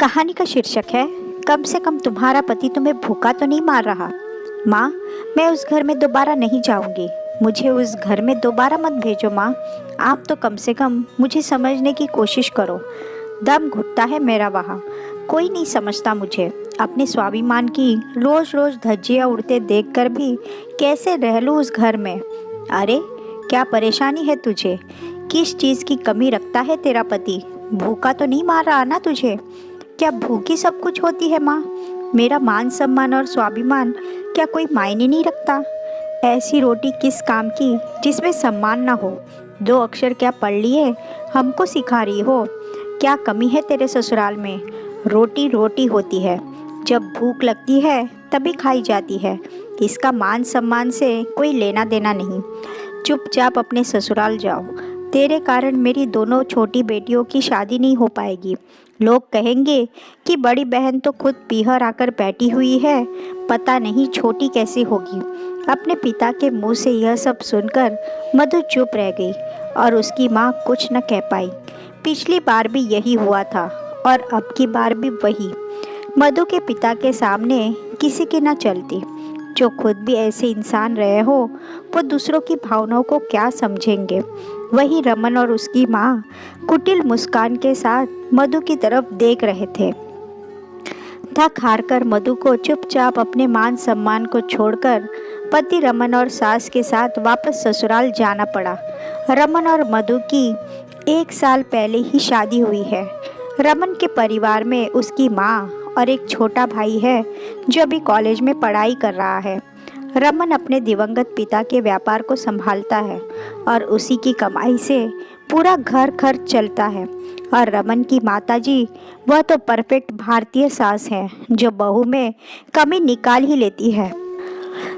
कहानी का शीर्षक है कम से कम तुम्हारा पति तुम्हें भूखा तो नहीं मार रहा। माँ, मैं उस घर में दोबारा नहीं जाऊंगी। मुझे उस घर में दोबारा मत भेजो माँ। आप तो कम से कम मुझे समझने की कोशिश करो। दम घुटता है मेरा वहाँ। कोई नहीं समझता मुझे। अपने स्वाभिमान की रोज रोज धज्जियाँ उड़ते देखकर भी कैसे रह लूँ उस घर में। अरे क्या परेशानी है तुझे? किस चीज़ की कमी रखता है तेरा पति? भूखा तो नहीं मार रहा ना तुझे? क्या भूखी सब कुछ होती है माँ? मेरा मान सम्मान और स्वाभिमान क्या कोई मायने नहीं रखता? ऐसी रोटी किस काम की जिसमें सम्मान ना हो? 2 अक्षर क्या पढ़ लिए हमको सिखा रही हो? क्या कमी है तेरे ससुराल में? रोटी रोटी होती है, जब भूख लगती है तभी खाई जाती है। इसका मान सम्मान से कोई लेना देना नहीं। चुपचाप अपने ससुराल जाओ। तेरे कारण मेरी दोनों छोटी बेटियों की शादी नहीं हो पाएगी। लोग कहेंगे कि बड़ी बहन तो खुद पीहर आकर बैठी हुई है, पता नहीं छोटी कैसी होगी। अपने पिता के मुंह से यह सब सुनकर मधु चुप रह गई और उसकी माँ कुछ न कह पाई। पिछली बार भी यही हुआ था और अब की बार भी वही। मधु के पिता के सामने किसी की न चलती। जो खुद भी ऐसे इंसान रहे हो वो दूसरों की भावनाओं को क्या समझेंगे। वही रमन और उसकी माँ कुटिल मुस्कान के साथ मधु की तरफ देख रहे थे। थक हार कर मधु को चुपचाप अपने मान सम्मान को छोड़कर पति रमन और सास के साथ वापस ससुराल जाना पड़ा। रमन और मधु की 1 साल पहले ही शादी हुई है। रमन के परिवार में उसकी माँ और एक छोटा भाई है जो अभी कॉलेज में पढ़ाई कर रहा है। रमन अपने दिवंगत पिता के व्यापार को संभालता है और उसी की कमाई से पूरा घर खर्च चलता है। और रमन की माताजी वह तो परफेक्ट भारतीय सास है जो बहू में कमी निकाल ही लेती है।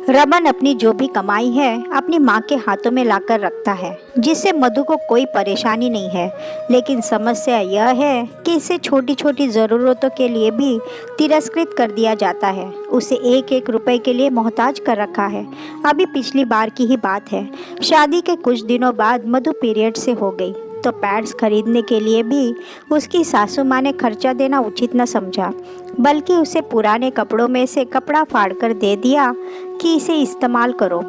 रमन अपनी जो भी कमाई है अपनी माँ के हाथों में लाकर रखता है, जिससे मधु को कोई परेशानी नहीं है। लेकिन समस्या यह है कि इसे छोटी छोटी ज़रूरतों के लिए भी तिरस्कृत कर दिया जाता है। उसे 1-1 रुपए के लिए मोहताज कर रखा है। अभी पिछली बार की ही बात है। शादी के कुछ दिनों बाद मधु पीरियड से हो गई तो पैड्स खरीदने के लिए भी उसकी सासू माँ ने खर्चा देना उचित न समझा, बल्कि उसे पुराने कपड़ों में से कपड़ा फाड़कर दे दिया कि इसे इस्तेमाल करो।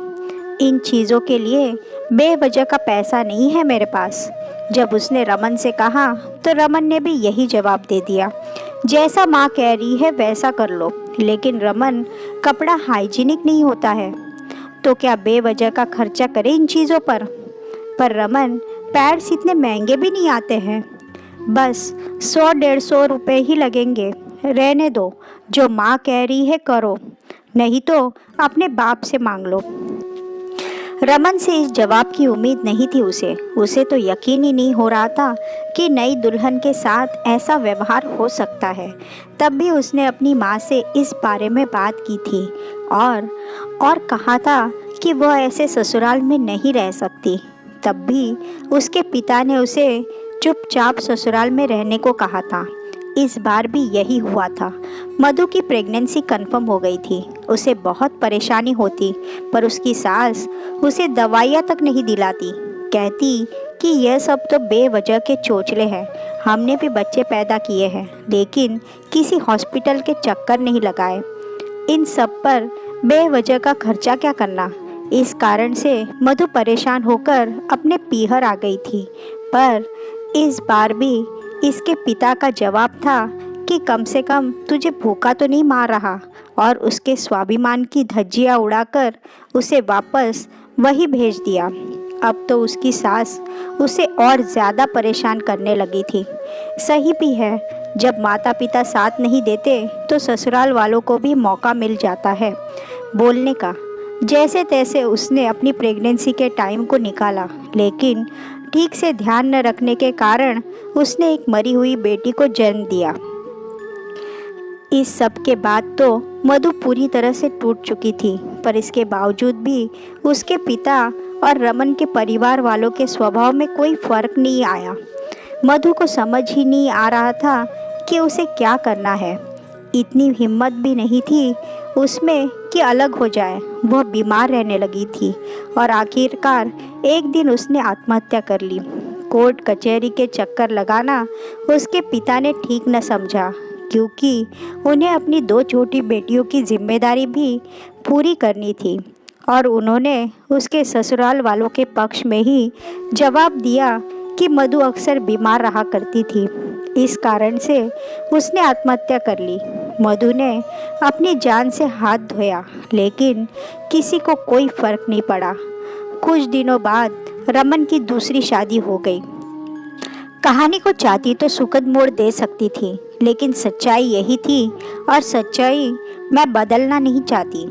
इन चीज़ों के लिए बेवजह का पैसा नहीं है मेरे पास। जब उसने रमन से कहा तो रमन ने भी यही जवाब दे दिया, जैसा माँ कह रही है वैसा कर लो। लेकिन रमन, कपड़ा हाइजीनिक नहीं होता है तो क्या बेवजह का खर्चा करे इन चीज़ों पर रमन, पैड्स इतने महंगे भी नहीं आते हैं। बस 100-150 रुपये ही लगेंगे। रहने दो, जो माँ कह रही है करो, नहीं तो अपने बाप से मांग लो। रमन से इस जवाब की उम्मीद नहीं थी उसे तो यकीन ही नहीं हो रहा था कि नई दुल्हन के साथ ऐसा व्यवहार हो सकता है। तब भी उसने अपनी माँ से इस बारे में बात की थी और कहा था कि वह ऐसे ससुराल में नहीं रह सकती। तब भी उसके पिता ने उसे चुपचाप ससुराल में रहने को कहा था। इस बार भी यही हुआ था। मधु की प्रेगनेंसी कंफर्म हो गई थी। उसे बहुत परेशानी होती, पर उसकी सास उसे दवाइयाँ तक नहीं दिलाती। कहती कि यह सब तो बेवजह के चोचले हैं। हमने भी बच्चे पैदा किए हैं, लेकिन किसी हॉस्पिटल के चक्कर नहीं लगाए। इन सब पर बेवजह का खर्चा क्या करना। इस कारण से मधु परेशान होकर अपने पीहर आ गई थी। पर इस बार भी इसके पिता का जवाब था कि कम से कम तुझे भूखा तो नहीं मार रहा, और उसके स्वाभिमान की धज्जियाँ उड़ाकर उसे वापस वही भेज दिया। अब तो उसकी सास उसे और ज़्यादा परेशान करने लगी थी। सही भी है, जब माता पिता साथ नहीं देते तो ससुराल वालों को भी मौका मिल जाता है बोलने का। जैसे तैसे उसने अपनी प्रेगनेंसी के टाइम को निकाला, लेकिन ठीक से ध्यान न रखने के कारण उसने एक मरी हुई बेटी को जन्म दिया। इस सब के बाद तो मधु पूरी तरह से टूट चुकी थी, पर इसके बावजूद भी उसके पिता और रमन के परिवार वालों के स्वभाव में कोई फर्क नहीं आया। मधु को समझ ही नहीं आ रहा था कि उसे क्या करना है। इतनी हिम्मत भी नहीं थी उसमें कि अलग हो जाए। वह बीमार रहने लगी थी और आखिरकार एक दिन उसने आत्महत्या कर ली। कोर्ट कचहरी के चक्कर लगाना उसके पिता ने ठीक न समझा, क्योंकि उन्हें अपनी 2 छोटी बेटियों की जिम्मेदारी भी पूरी करनी थी और उन्होंने उसके ससुराल वालों के पक्ष में ही जवाब दिया कि मधु अक्सर बीमार रहा करती थी। इस कारण से उसने आत्महत्या कर ली। मधु ने अपनी जान से हाथ धोया, लेकिन किसी को कोई फर्क नहीं पड़ा। कुछ दिनों बाद रमन की दूसरी शादी हो गई। कहानी को चाहती तो सुखद मोड़ दे सकती थी, लेकिन सच्चाई यही थी और सच्चाई मैं बदलना नहीं चाहती।